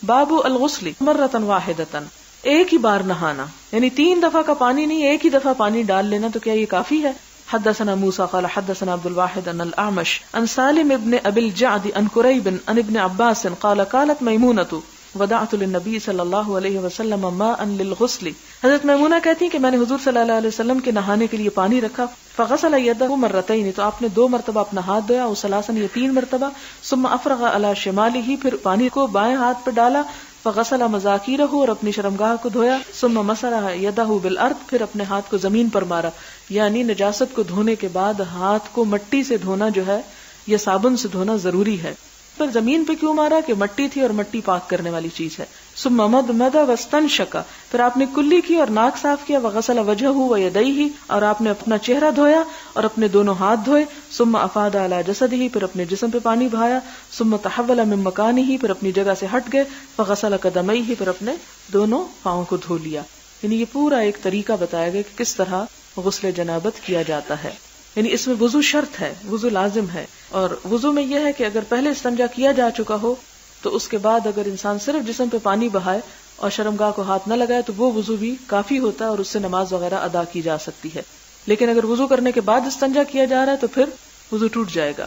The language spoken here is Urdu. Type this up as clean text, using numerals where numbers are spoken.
باب الغسل مرۃ واحدۃ، ایک ہی بار نہانا، یعنی 3 دفعہ کا پانی نہیں، ایک ہی دفعہ پانی ڈال لینا، تو کیا یہ کافی ہے؟ حدثنا موسیٰ قال حدثنا عبد الواحد عن الاعمش عن سالم ابن ابی الجعد عن قریب عن ابن عباس قال قالت میمونۃ وضعت للنبی صلی اللہ علیہ وسلم ماء للغسل، حضرت میمونہ کہتی ہیں کہ میں نے حضور صلی اللہ علیہ وسلم کے نہانے کے لیے پانی رکھا، فغسل یدہ مرتین، تو آپ نے 2 مرتبہ اپنا ہاتھ دھویا، وثلاثا یہ 3 مرتبہ، ثم افرغ علی شمالہ، پھر پانی کو بائیں ہاتھ پہ ڈالا، فغسل مذاکیرہ، اور اپنی شرمگاہ کو دھویا، ثم مسح یدہ بالارض، پھر اپنے ہاتھ کو زمین پر مارا، یعنی نجاست کو دھونے کے بعد ہاتھ کو مٹی سے دھونا جو ہے یا صابن سے دھونا ضروری ہے۔ پر زمین پہ کیوں مارا؟ کہ مٹی تھی اور مٹی پاک کرنے والی چیز ہے۔ ثم مضمض واستنشق، پھر آپ نے کلی کی اور ناک صاف کیا، وغسل وجہہ ویدیہ، اور آپ نے اپنا چہرہ دھویا اور اپنے دونوں ہاتھ دھوئے، ثم افاض علی جسدہ، پھر اپنے جسم پہ پانی بہایا، ثم تحول من مکانہ، پھر اپنی جگہ سے ہٹ گئے، فغسل قدمیہ، پھر اپنے دونوں پاؤں کو دھو لیا۔ یعنی یہ پورا ایک طریقہ بتایا گیا کہ کس طرح غسل جنابت کیا جاتا ہے۔ یعنی اس میں وضو شرط ہے، وضو لازم ہے، اور وضو میں یہ ہے کہ اگر پہلے استنجا کیا جا چکا ہو تو اس کے بعد اگر انسان صرف جسم پہ پانی بہائے اور شرمگاہ کو ہاتھ نہ لگائے تو وہ وضو بھی کافی ہوتا ہے اور اس سے نماز وغیرہ ادا کی جا سکتی ہے۔ لیکن اگر وضو کرنے کے بعد استنجا کیا جا رہا ہے تو پھر وضو ٹوٹ جائے گا۔